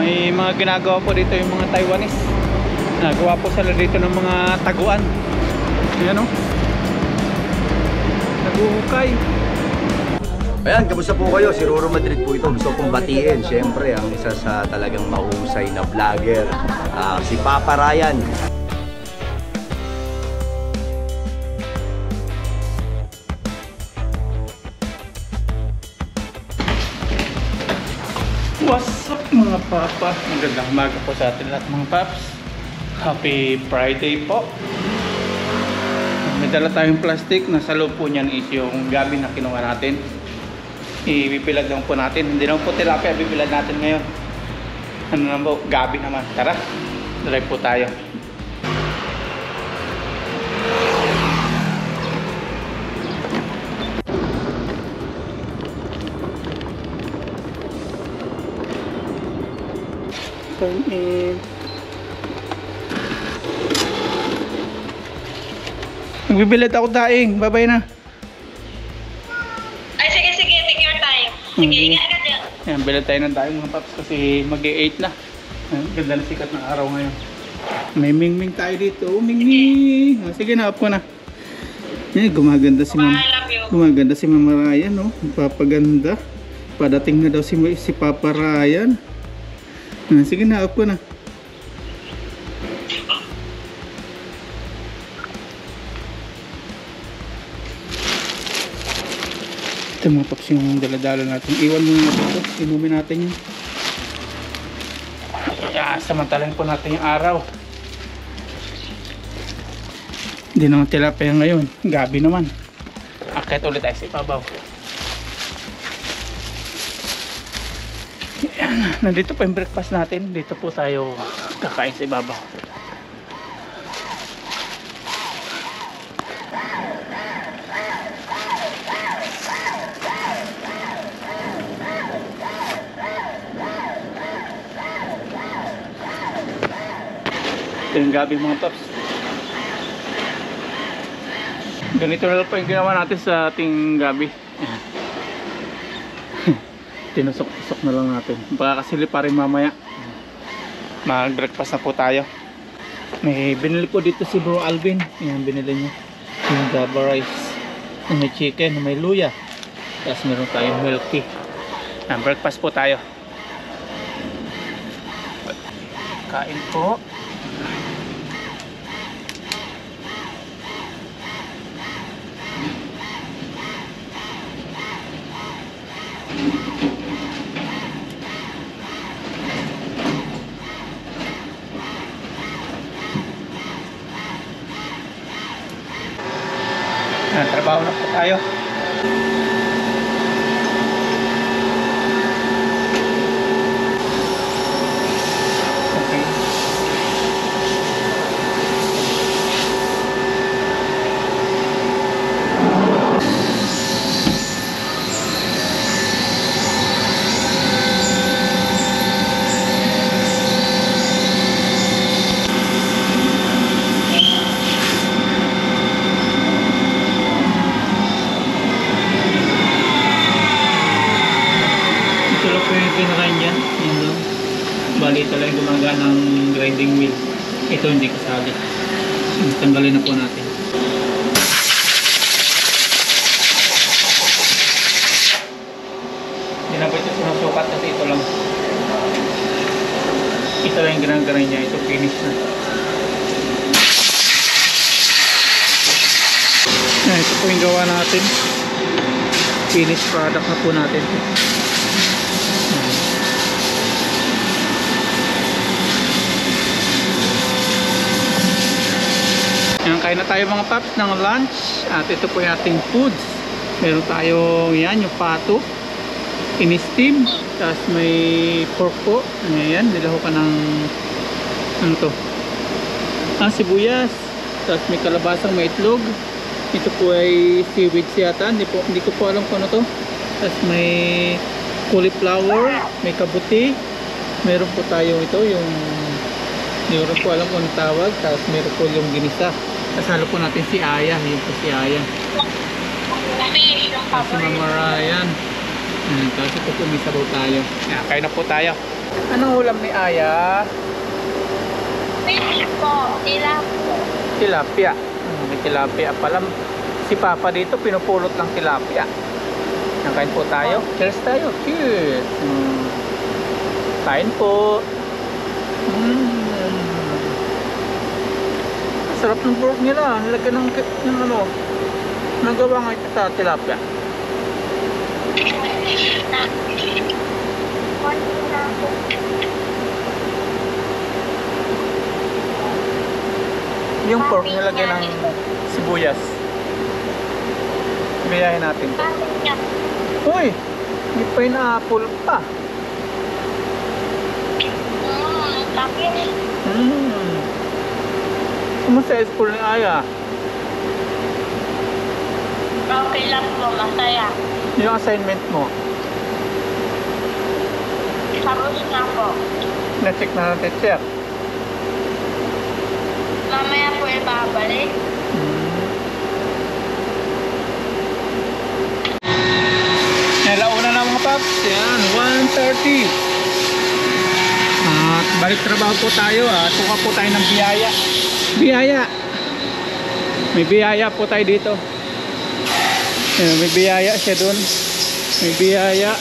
May mga ginagawa po dito yung mga Taiwanese. Nagawa po sila dito ng mga taguan. Ayan o. Naguhukay. Ayan, kamusta po kayo? Si Roro Madrid po ito. Gusto kong batiin, syempre, ang isa sa talagang mahusay na vlogger, si Papa Ryan. What's up mga papa? Magandang umaga po sa atin lahat mga paps. Happy Friday po. May dala tayong plastic. Nasa loob po niyan is yung gabi na kinuha natin. Ibibilag lang po natin. Hindi lang po tilapia, ibibilag natin ngayon. Ano naman po? Gabi naman. Tara, drive po tayo. Turn in. Magbibilad ako daing. Bye-bye na. Ay, sige. Take your time. Sige, ingat ka dyan. Ayan, bilad tayo ng daing mga paps kasi mag-8 na. Ayan, ganda na sikat ng araw ngayon. May mingming tayo dito. Mingming. Sige na, up ko na. Ayan, gumaganda si Mama. I love you. Gumaganda si Mama Ryan, no? Papaganda. Padating na daw si Papa Ryan. Sige na, up ko na. Ito mga paps yung daladala natin. Iwan muna natin ito. Inumin natin yun. Samantalan po natin yung araw. Hindi naman tilapia ngayon. Gabi naman. Akit ulit tayo sa ibabaw. Yan. Nandito po yung breakfast natin. Dito po tayo kakain sa ibabaw. Ito yung gabi mga paps. Ganito na lang po yung ginawa natin sa ating gabi. Tinusok-tusok na lang natin. Baka kasili pa rin mamaya. Mag breakfast na po tayo. May binili po dito si Bro Alvin. Yan binili niya. Yung Java rice. May chicken, may luya. Tapos meron tayong milk tea. Breakfast po tayo. Kain po. Trabaho na po tayo. Okay. Pinakain yan, yan lang. Bali ito lang gumagana ng grinding wheel. Ito hindi kasali. Tanggalin na po natin. Hindi na po ito sinusukat kasi ito lang. Ito lang yung ginagaray niya. Ito finish na. Ito po yung gawa natin. Finish product na po natin. Ayan, kain na tayo mga paps ng lunch. At ito po yung ating foods. Meron tayong yan, yung pato. In-steam. Tapos may pork po. Ayan, nilaho ka ng ano to? Sibuyas. Tapos may kalabasang may itlog. Ito po ay seaweed yata. Hindi ko po alam kung ano to. Tapos may cauliflower. May kabuti. Meron po tayo ito yung hindi ko alam kung tawag. Tapos meron po yung ginisa. Kasalo po natin si Aya. Yun po si Aya. Si Mama Ryan. Tapos ito po may sabaw tayo. Kain na po tayo. Anong ulam ni Aya? Fish po. Tila po. Tilapia. May tilapia pala. Si Papa dito pinupulot ng tilapia. Nakain po tayo. Cheers tayo. Cheers. Kain po. Sarap ng pork nila. Nilagyan ng ano. Nagawa nga ito sa tilapia. Yung pork nilagyan ng sibuyas. Biyahin natin. Uy! May pineapple pa. Tapos, Kumusta sa school ni Aya? okay lang po. Masaya. Yung assignment mo? Tapos na po. Na-check na ng teacher? Mamaya po ibabalik. Nalauna na mga paps. Yan, 1:30. At balik trabaho po tayo. Tuka po tayo ng biyaya. Biyaya. May biyaya po tayo dito. Ayan, may biyaya siya dun. May biyaya.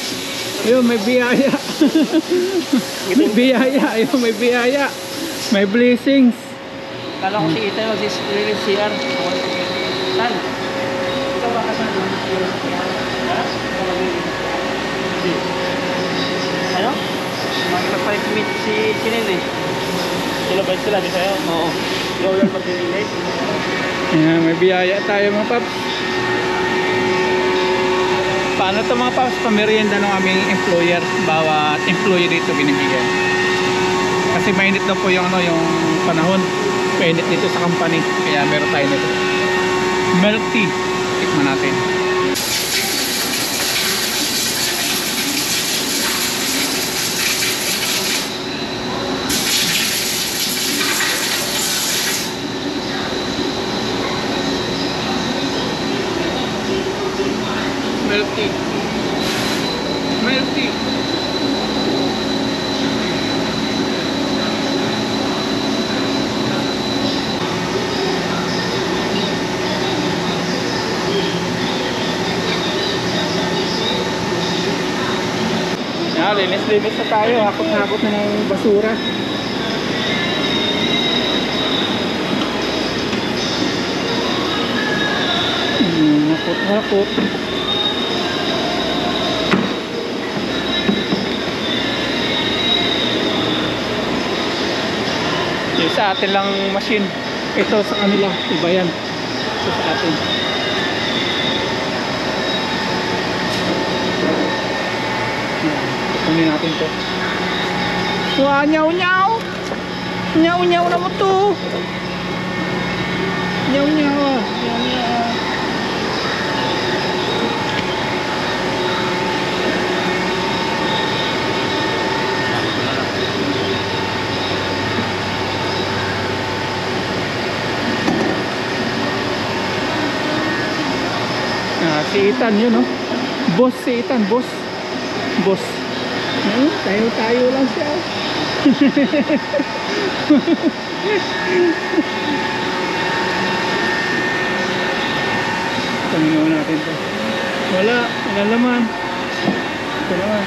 Ayun, may biyaya. May biyaya. Ayun, may biyaya. May blessings. Kala ko si Ethan mag-display CR. Tan, ikaw ba kasama ng CR? Ano? Mag-5 si Chinel eh. Sila ba sila? Di sa'yo? Oo. Ikaw lang mag-delay. Ayan, may biyaya tayo mga paps. Paano ito mga paps? Pamerienda ng aming employer. Bawat employee dito binibigyan. Kasi mainit na po yung panahon. Mainit dito sa company. Kaya meron tayo nito. Milk tea. Tikman natin. Milk tea. Milk tea. Yan, linis-linis na tayo. Hakot-hakot na ng basura. Hakot-hakot. Yung sa atin lang machine. Ito sa kanila. Iba yan. Ito sa atin. Kunin natin to. Wah, nyaw-nyaw. Nyaw-nyaw na mo to. Nyaw-nyaw. Nyaw-nyaw. Si Ethan yun, no? Boss si Ethan, boss. Boss. Tayo lang siya. Panginoon natin to. Wala laman. Ito naman.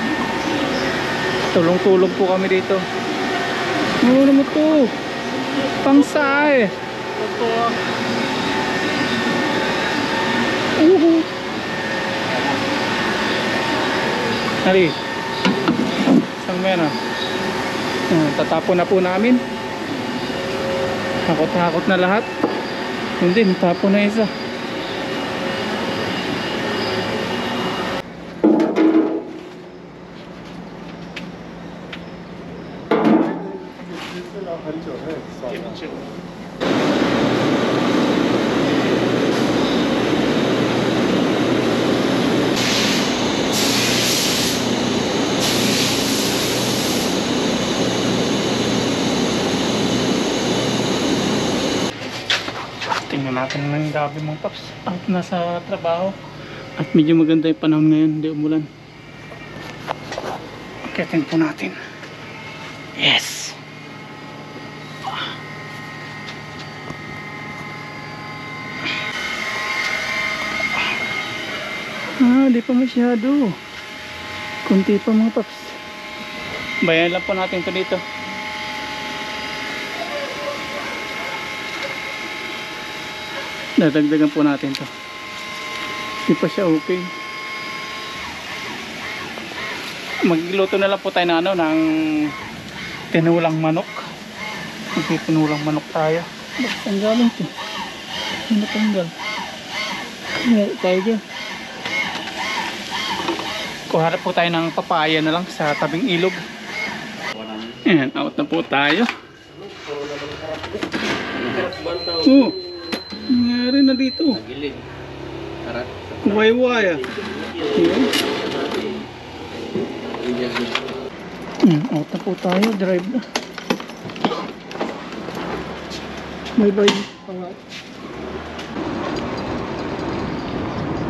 Tulong-tulong po kami dito. Ano mo to? Pangsae. Ito. Hali. Isang mena. Tatapon na po namin. Hakot-hakot na lahat. Hindi, tapon na isa. Tingnan natin ng gabi mga paps. Out na sa trabaho. At medyo maganda yung panahon ngayon. Hindi umulan. Akitin po natin. Yes. Di pa masyado. Kunti pa mga paps. Bayan lang po natin ito dito. Dadagdagan po natin to. Di pa siya okay. Magluto na lang po tayo ng ano, ng tinulang manok. Magtitinulang manok tayo. Bakit ang galing ito? Ano natanggal? Tayo dyan. Kuha po tayo ng papaya na lang sa tabing ilog. Ayan, out na po tayo. Oh, nangyari na dito. Wayway ah. Out na po tayo, drive na. Bye bye.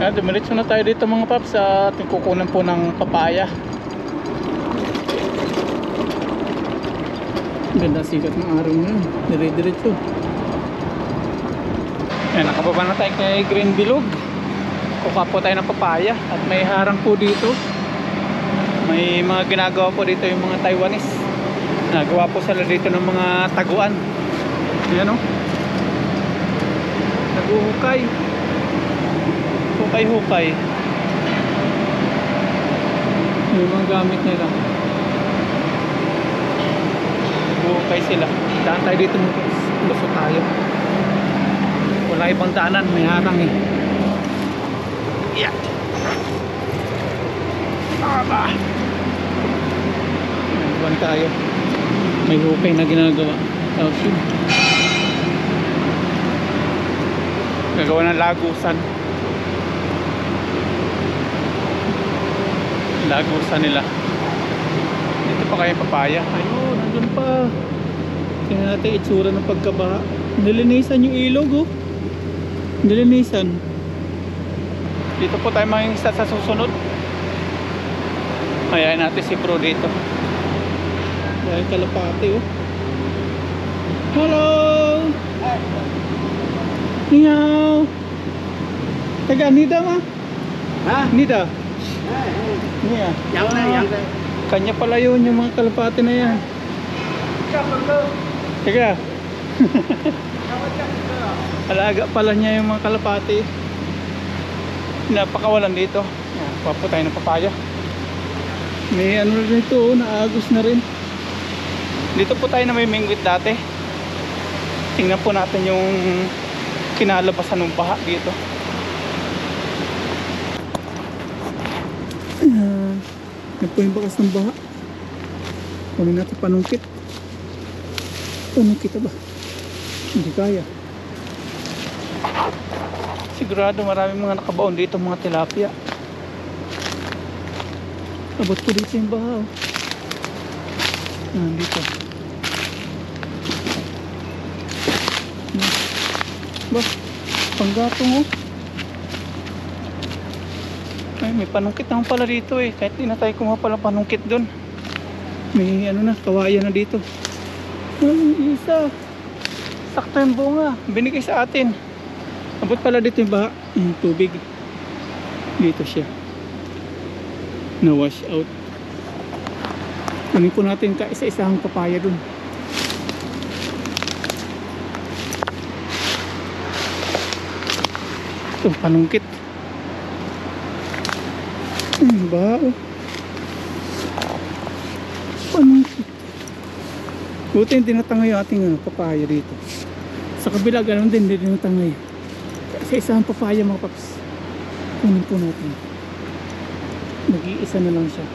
Dumiretso na tayo dito mga paps sa ating kukunan po ng papaya. Ganda sikat ng araw ngayon. Dire-diretso. Ayan, nakababa na tayo kay Green Bilog. Kuha po tayo ng papaya. At may harang po dito. May mga ginagawa po dito yung mga Taiwanese. Nagawa po sila dito ng mga taguan. Ayan o. Naguhukay. Hukay-hukay. Yung mga gamit nila. Hukay sila. Daan tayo dito mo. Luso tayo. Wala ibang daanan. May harang eh. Yeah. Aba. Buwan tayo. May hukay na ginagawa. Tapos yun. Gagawa ng lagusan. Lagusan nila. Dito pa kayo papaya. Ayun, nandun pa. Tingnan natin itsura ng pagkabaha. Nilinisan yung ilog oh. Nilinisan. Dito po tayo mangingisda sa susunod. Ayan natin si Bro dito. Ayan kalapate oh. Hello! Meow! Taga Nida ma? Ha? Nida? Niya. Kanya pala yun yung mga kalapate na yan. Teka. Alaga pala niya yung mga kalapate. Napakawalan dito. Papo tayo ng papaya. May ano rin ito, naagos na rin. Dito po tayo na may mingwit dati. Tingnan po natin yung kinalabasan ng baha dito. Yan po yung bakas ng baha. Kunin natin panungkit. Panungkit ba? Hindi kaya. Sigurado maraming mga nakabaon dito, mga tilapia. Abot ko dito yung baha oh. Dito. Ba? Panggatong oh. Ay, may panungkit naman pala dito eh. Kahit di na tayo kumuha pala panungkit doon. May ano na, kawayan na dito. Ay, isa. Sakto yung bunga. Binigay sa atin. Abot pala dito yung baha. Yung tubig. Dito siya. Na-wash out. Kunin po natin ka isa-isang papaya doon. Ito, panungkit. Ba oh. Panungkit. Buti hindi natangay yung ating papaya dito. Sa kabila ganoon din, hindi natangay. Sa isang papaya mga paps. Kunin po natin. Nag-iisa na lang siya.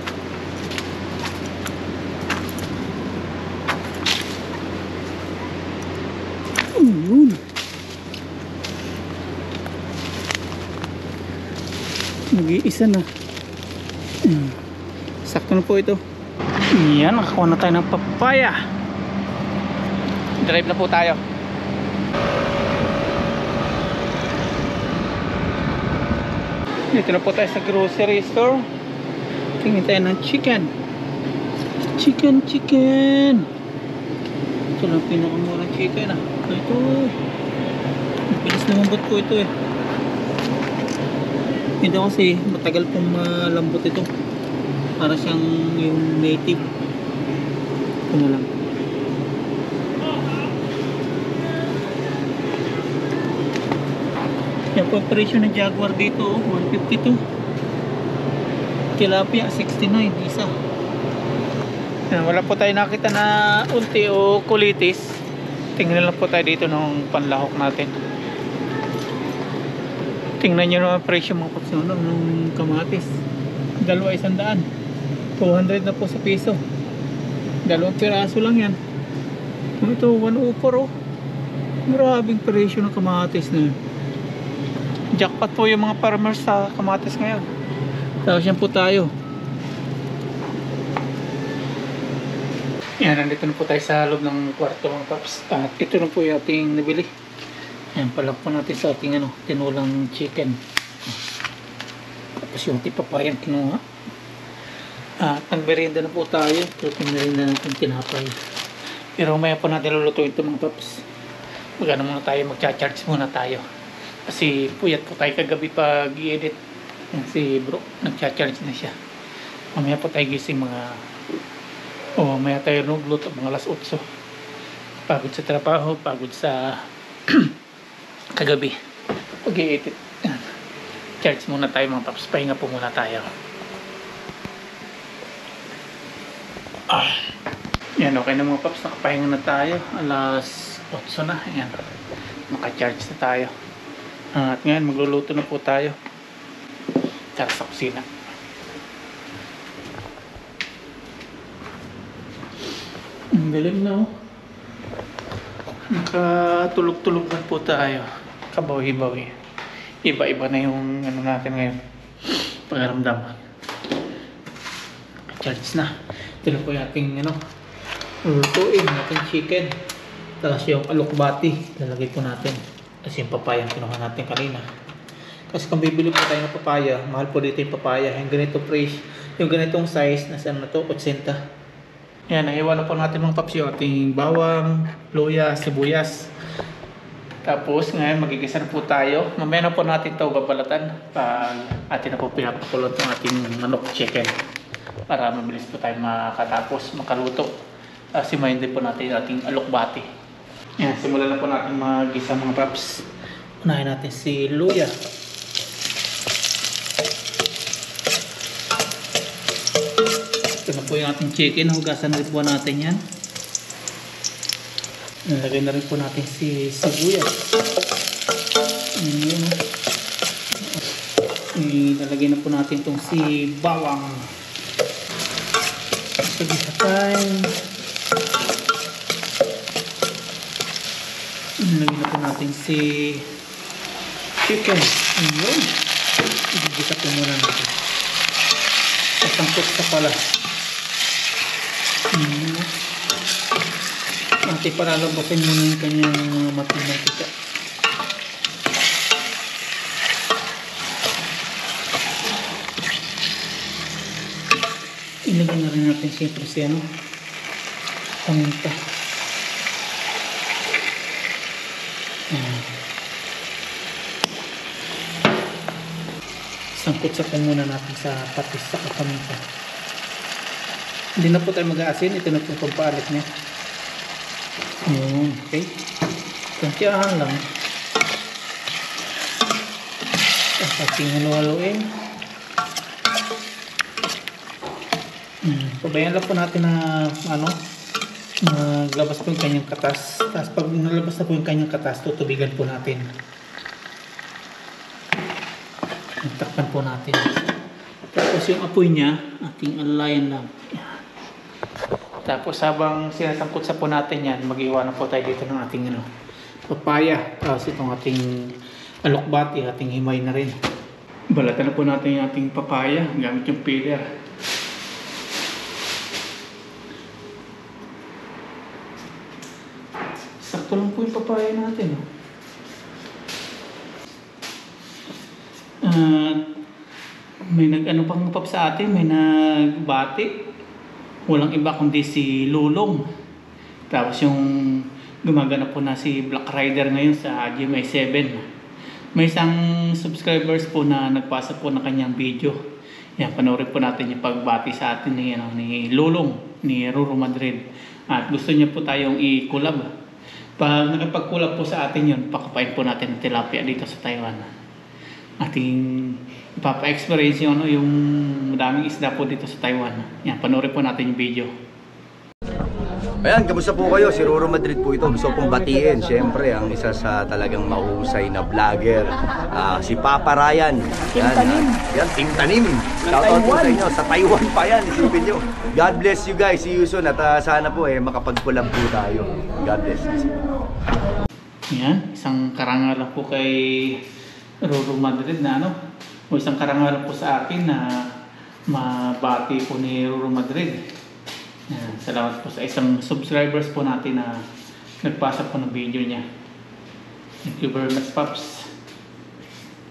Yun. Nag-iisa na. Sakto na po ito. Yan, nakakuha na tayo ng papaya. Drive na po tayo. Dito na po tayo sa grocery store. Tingin tayo ng chicken. Chicken. Ito lang pinakamurang chicken ah. Ito. Bilis naman ba't po ito eh. Ito kasi matagal pong malambot ito. Para siyang yung native. Ito na lang. Yan po ang presyo ng Jaguar dito, 152. Tilapia, 69 isa. Yan, wala po tayo nakita na ulti o kulitis. Tingnan lang po tayo dito ng panlahok natin. Tingnan nyo naman presyo mga kapsuno ng kamatis. Dalawa 100. 200 na po sa piso. Dalawang piraso lang yan. Ito 104 oh. Grabing presyo ng kamatis na yun. Jackpot po yung mga farmers sa kamatis ngayon. Tapos yan po tayo. Yan, nandito na po tayo sa loob ng kwarto mga paps. At ito na po yung ating nabili. Yan, palak po natin sa ating tinulang chicken. Tapos yung tipapayang kinuha. At nagmerienda na po tayo. Ito yung merienda natin tinapay. Pero maya po natin lulutuin ito mga paps. Magana muna tayo, magcha-charge muna tayo. Kasi puyat po tayo kagabi pag i-edit. Si bro, nagcha-charge na siya. Mamaya po tayo gising mga mamaya tayo nagluto mga alas 8. Pagod sa trabaho, pagod sa kagabi pag i-edit. Charge muna tayo mga paps. Pahinga po muna tayo. Yan, okay na mga paps. Nakapahinga na tayo. Alas 8 na. Yan. Naka-charge na tayo. At ngayon magluluto na po tayo. Tara sa kusina. Ang galing na oh. Nakatulog-tulog na po tayo. Kabawi-bawi. Iba-iba na yung natin ngayon. Pagaramdam. Charge na. Ito na po yung ating lulutuin. Ating chicken. Tapos yung alokbati. Lalagay po natin. Kasi yung papaya kinuha natin kanina. Kasi kung bibili po tayo ng papaya, mahal po dito yung papaya. Yung ganito price, yung ganitong size, nasa na to, 80. Yan, nahiwa na po natin mga paps yung ating bawang, luya, sibuyas. Tapos ngayon magigisa na po tayo. Mamaya na po natin ito babalatan pag atin na po pinapakulot ng ating manok chicken. Para mabilis po tayo makatapos, makaluto. Simayin din po natin yung ating alokbati. Yan, simulan na po natin magisa mga paps. Unahin natin si luya. Ito na po yung ating chicken. Hugasan na rin po natin yan. Nalagay na rin po natin si sibuyas. Ayan. Nalagay na po natin itong si bawang. Pag-isa tayo. Nalagay na po natin si chicken. Ayan. Igigisa po muna natin. Kasangkot sa pala. Natin palalabasin muna yung kanyang matinantika. Ilagay na rin natin siyempre si paminta. Sangkot sa muna natin sa patis sa paminta. Hindi na po tayo mag-aasin. Ito na po yung pampalit niya. Okay. Kuntiyahan lang. Tapos ating halu-haluin. Pabayaan lang po natin na maglabas po yung kanyang katas. Tapos pag nalabas na po yung kanyang katas, tutubigan po natin. Takpan po natin. Tapos yung apoy niya, ating alayan lang. Tapos habang sinasangkot sa po natin yan, mag-iwanan po tayo dito ng ating papaya. Tapos itong ating alokbati, ating himay na rin. Balatan na po natin yung ating papaya gamit yung peeler. Sakto lang po yung papaya natin. May nag-ano pang pap sa atin, may nagbati. walang iba kundi si Lulong. Tapos yung gumagana po na si Black Rider ngayon sa GMA 7. May isang subscribers po na nagpasa po ng kanyang video. Yan, panoorin po natin yung pagbati sa atin ni Lulong, ni Ruro Madrid. At gusto niya po tayong i-collab. Pag nakipag-collab po sa atin yun, pakapain po natin ng tilapia dito sa Taiwan. Ating ipapa-experience yung madaming isda po dito sa Taiwan. Yan, panoorin po natin yung video. Ayan, kamusta po kayo? Si Ruro Madrid po ito. Gusto pong batiin, syempre, ang isa sa talagang mahusay na vlogger, si Papa Ryan. Yan, Team Tanim. Shoutout po sa inyo. Sa Taiwan pa yan, isipin nyo. God bless you guys. See you soon. At sana po makapag-collab po tayo. God bless you. Yan, isang karangalan po kay Ruro Madrid na o isang karangalan po sa akin na mabati po ni Ruro Madrid. Yan, salamat po sa isang subscribers po natin na nagpasa po ng video niya. Thank you very much, Pops.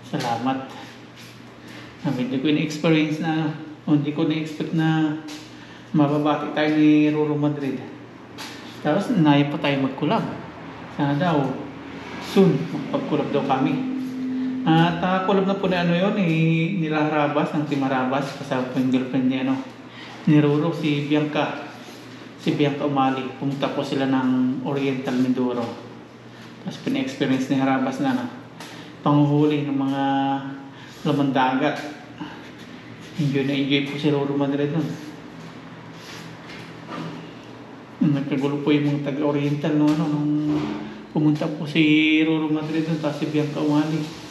Salamat. Hindi ko na-experience hindi ko na-expect na mababati tayo ni Ruro Madrid. Tapos naya pa tayo mag-collab. Sana daw soon magpag-collab daw kami. At collab na po na nila Harabas, ang Team Harabas, kasama po yung girlfriend niya ni Ruro, si Bianca Umali. Pumunta po sila ng Oriental Mindoro. Tapos pina-experience ni Harabas na panguhuli ng mga laman dagat. Enjoy po si Ruro Madrid nun. Nagkagulo po yung mga taga-Oriental nung pumunta po si Ruro Madrid nun, tapos si Bianca Umali.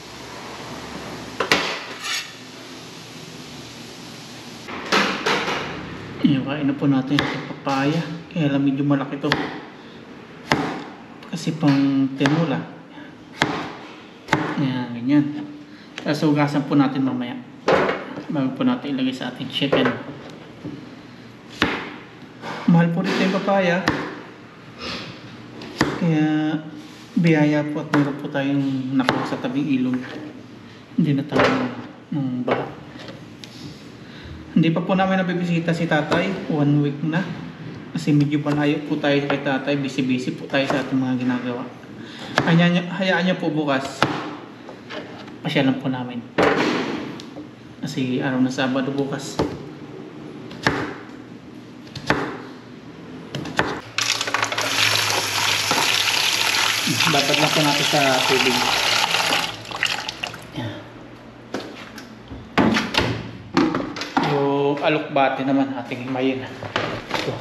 Kain na po natin sa papaya. Kaya lang medyo malaki to. Kasi pang tinola. Yan, ganyan. Tapos hugasan po natin mamaya. Bago po natin ilagay sa ating chicken. Mahal po dito yung papaya. Kaya biyaya po at meron po tayong nakuha sa tabing ilog. Hindi na tayo ng baha. Hindi pa po namin nabibisita si tatay, 1 week na. Kasi medyo palayo po tayo kay tatay, busy po tayo sa ating mga ginagawa. Hayaan niyo po bukas, pasyalan po namin. Kasi araw na Sabado bukas. Babad lang po natin sa tubig. Alokbate naman ating himayin. Ito.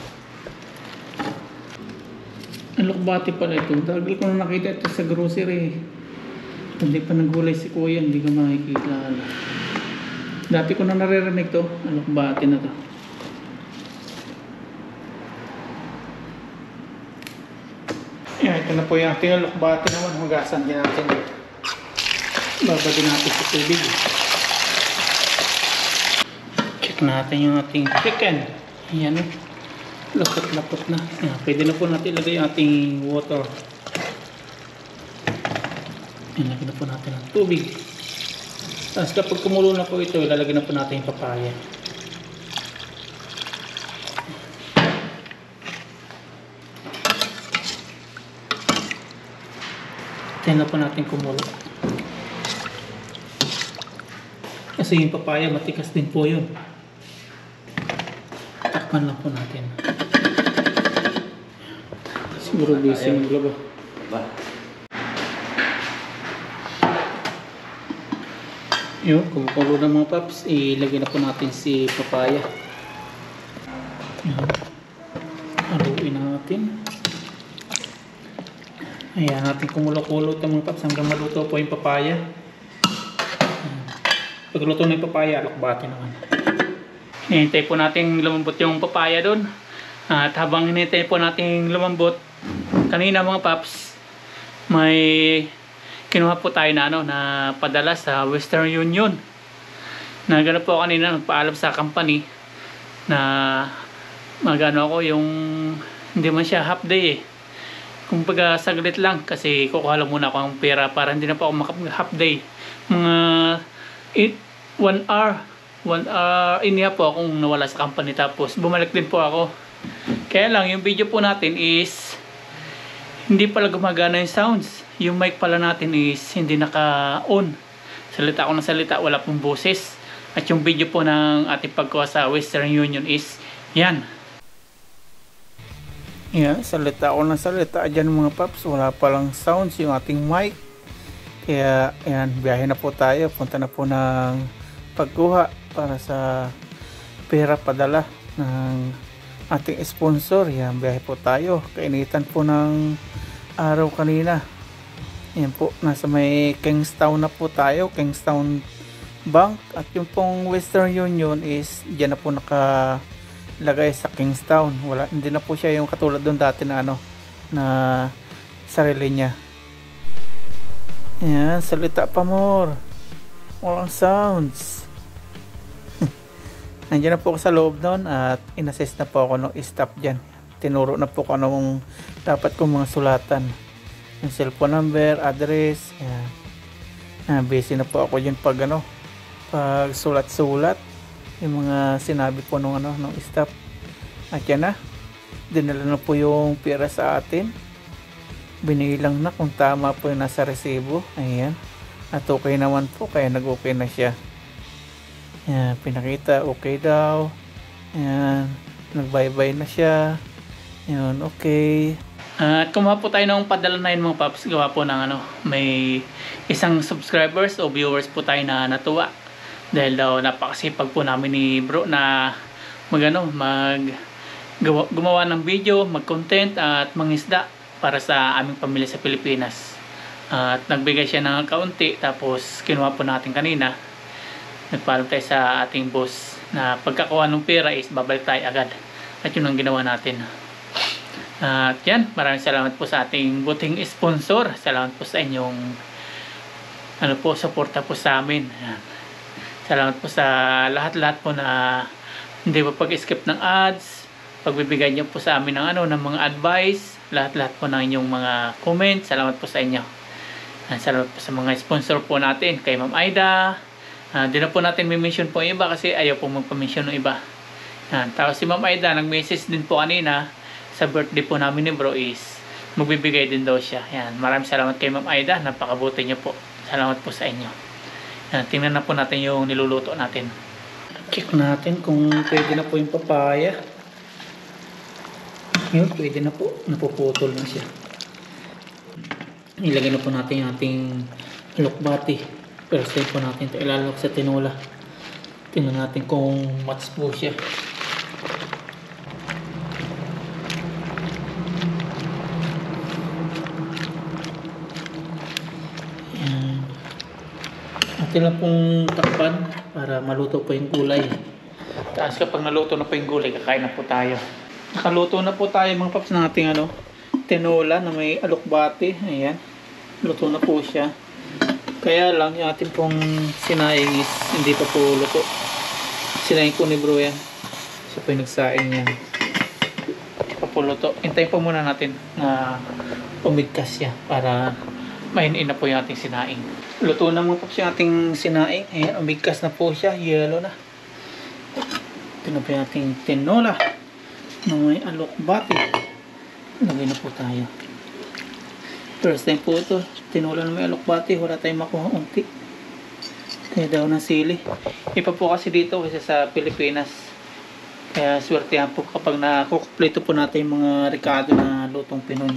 Alokbate pala ito. Dagal ko na nakita ito sa grocery. Hindi pa nagulay si Kuya, hindi ko makikita. Dati ko na naririnig to. Alokbate na to. Yan, ito na po yung ating alokbate naman. Hugasan din natin. Babadin natin sa tubig. Natin yung ating chicken. Ayan, lapot-lapot na. Ayan, pwede na po natin ilagay yung ating water. Ayan, lagyan na po natin ang tubig. Tapos kapag kumulo na po ito, ilalagay na po natin yung papaya. Ayan na po natin kumulo. Kasi yung papaya matikas din po yun. Takpan lang po natin. Siguro busy yung laba. Yun, kumukulo na mga paps, ilagay na po natin si papaya. Yun. Haluin natin. Ayan, natin kumulo-kulo ito mga paps hanggang maluto po yung papaya. Pagluto na yung papaya, alokbate naman. Hinintay po natin lumambot yung papaya doon. At habang hinintay po natin lumambot, kanina mga paps, may kinuha po tayo na padala sa Western Union. Nagano po kanina, nagpaalam sa company na magano ako yung hindi man siya half day Kumbaga saglit lang kasi kukuha lang muna ako ng pera para hindi na po ako half day. Mga 1 hour 1 hour, iniya po akong nawala sa company tapos bumalik din po ako. Kaya lang, yung video po natin is hindi pala gumagana yung sounds. Yung mic pala natin is hindi naka-on. Salita ako ng salita, wala pong boses. At yung video po ng ating pagkuha sa Western Union is yan. Yan, salita ako ng salita. Dyan mga paps, wala palang sounds yung ating mic. Kaya yan, biyahe na po tayo. Punta na po ng pagkuha para sa pera padala ng ating sponsor. Yan, biyahe po tayo. Kainitan po ng araw kanina. Yan po, nasa may Kingstown na po tayo, Kingstown Bank. At yung pong Western Union is dyan na po nakalagay sa Kingstown. Wala, hindi na po siya yung katulad doon dati na na sarili niya. Yan, salita pa more. Walang sounds. Nandiyan na po ako sa loob doon at inassist na po ako ng staff dyan. Tinuro na po ko anong dapat kong mga sulatan. Yung cellphone number, address, yan. Busy na po ako dyan pag pag sulat-sulat yung mga sinabi po nung staff. At yan na, dinala na po yung pera sa atin. Binilang na kung tama po yung nasa resibo. Ayan. At okay naman po, kaya nag-okay na siya. Yan, pinakita okay daw. Yan, nag-bye-bye na siya. Yan, okay. At kumuha po tayo ng padala na yun mga paps. Gawa po ng may isang subscribers o viewers po tayo na natuwa. Dahil daw napakasipag po namin ni bro na gumawa ng video, mag-content at mangisda para sa aming pamilya sa Pilipinas. At nagbigay siya ng kaunti, tapos kinuha po natin kanina. Nagpaalam tayo sa ating boss na pagkakuha ng pera is babalik tayo agad. At yun ang ginawa natin. At yan, maraming salamat po sa ating buting sponsor. Salamat po sa inyong suporta po sa amin. Yan. Salamat po sa lahat-lahat po na hindi po pag-skip ng ads, pagbibigay niyo po sa amin ng ng mga advice, lahat-lahat po ng inyong mga comment. Salamat po sa inyo. Salamat po sa mga sponsor po natin, kay Ma'am Aida. Di na po natin may mention po yung iba kasi ayaw po magpa-mention ng iba. Tapos si Ma'am Aida nag-message din po kanina sa birthday po namin ni bro is magbibigay din daw siya. Yan, maraming salamat kay Ma'am Aida, napakabuti niyo po. Salamat po sa inyo. Yan, tingnan na po natin yung niluluto natin. Check natin kung pwede na po yung papaya. Yun, pwede na po. Napuputol na siya. Ilagay na po natin yung ating alokbati. First time po natin ito ilalok sa tinola. Tingnan natin kung match po siya. Yan. Atin lang pong takpan para maluto po yung gulay. Tapos kapag naluto na po yung gulay, kakain na po tayo. Nakaluto na po tayo mga paps ng ating tinola na may alokbati. Ayan. Luto na po siya. Kaya lang yung ating pong sinaing is hindi pa po luto. Sinaing ko ni bro yan. Siya po yung nagsaing yan. Hindi pa po luto. Hintayin po muna natin na umigkas siya para mahinin na po yung ating sinaing. Luto na mga paps yung ating sinaing. Ayan, umigkas na po siya. Yellow na. Ito na po yung ating tinola na may alokbati. Lagay na po tayo. First time po ito. Tinola na may alokbati. Wala tayong makuha unti. Kaya daw ng sili. Iba po kasi dito kasi sa Pilipinas. Kaya swertehan po kapag nakukumpleto po natin yung mga ricado na lutong Pinoy.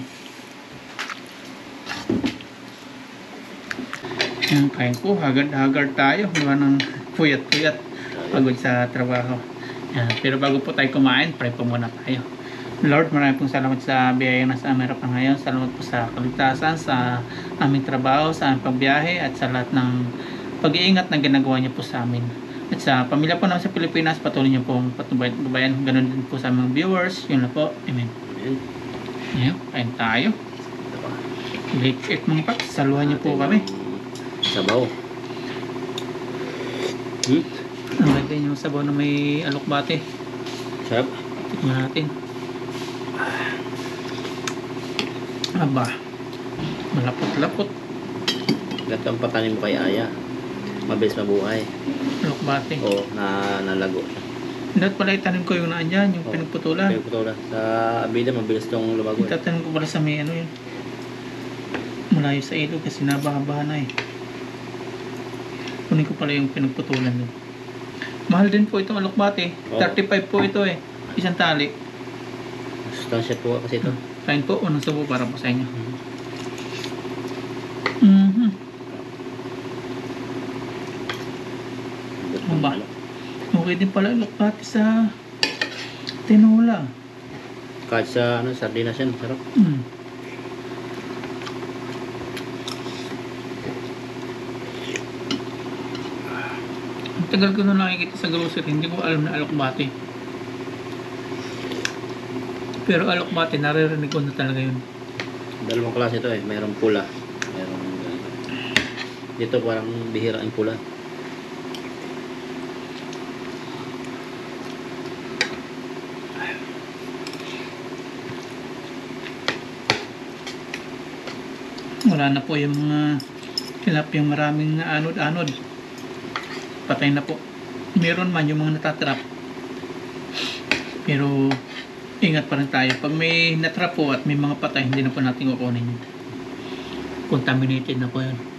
Yan, kain po. Hagard tayo. Iba ng puyat-puyat. Pagod sa trabaho. Yan. Pero bago po tayo kumain, pray po muna tayo. Lord, maraming pong salamat sa biyayang nasa amin pa ngayon. Salamat po sa kaligtasan, sa aming trabaho, sa aming pagbiyahe, at sa lahat ng pag-iingat na ginagawa niyo po sa amin. At sa pamilya po namin sa Pilipinas, patuloy niyo pong patnubayan. Ganun din po sa aming viewers. Yun na po. Amen. Ayan, kain tayo. Late mga paps, saluhan niyo po kami. Sabaw. Ang ganda yung sabaw na may alokbate. Sarap. Tignan natin. Aba, malapot-lapot. Gatang patanin mo kay Aya. mabilis mabuhay. Alokbate. Oo, nalago. Dapat pala itanim ko yung naan dyan, yung Oo. pinagputulan. Pinagputulan. Sa abida, mabilis tong lumago. Itatanim ko pala sa may ano yun. Malayo sa ilog kasi nabaha-baha na eh. Kunin ko pala yung pinagputulan doon. Mahal din po itong alokbate. Oo. 35 po ito eh. Isang tali. Sustansya po kasi ito. Kain po, unang subo para po sa inyo. Mhm. Mhm. Ano ba? Okay din pala alokbate sa tinola. Kahit sa sardinas yan, sarap. Mm. Ang tagal ko na nakikita sa grocery, hindi ko alam na alokbate. Pero alokbate, naririnig ko na talaga yun. Dalawang klase ito eh. Mayroong pula. Mayroong dito parang bihira ang pula. Wala na po yung mga tilapiyang maraming anod-anod. Patay na po. Meron man yung mga natatrap. Pero ingat pa rin tayo. Pag may natrap po at may mga patay, hindi na po natin kukunin yun. Contaminated na po yun.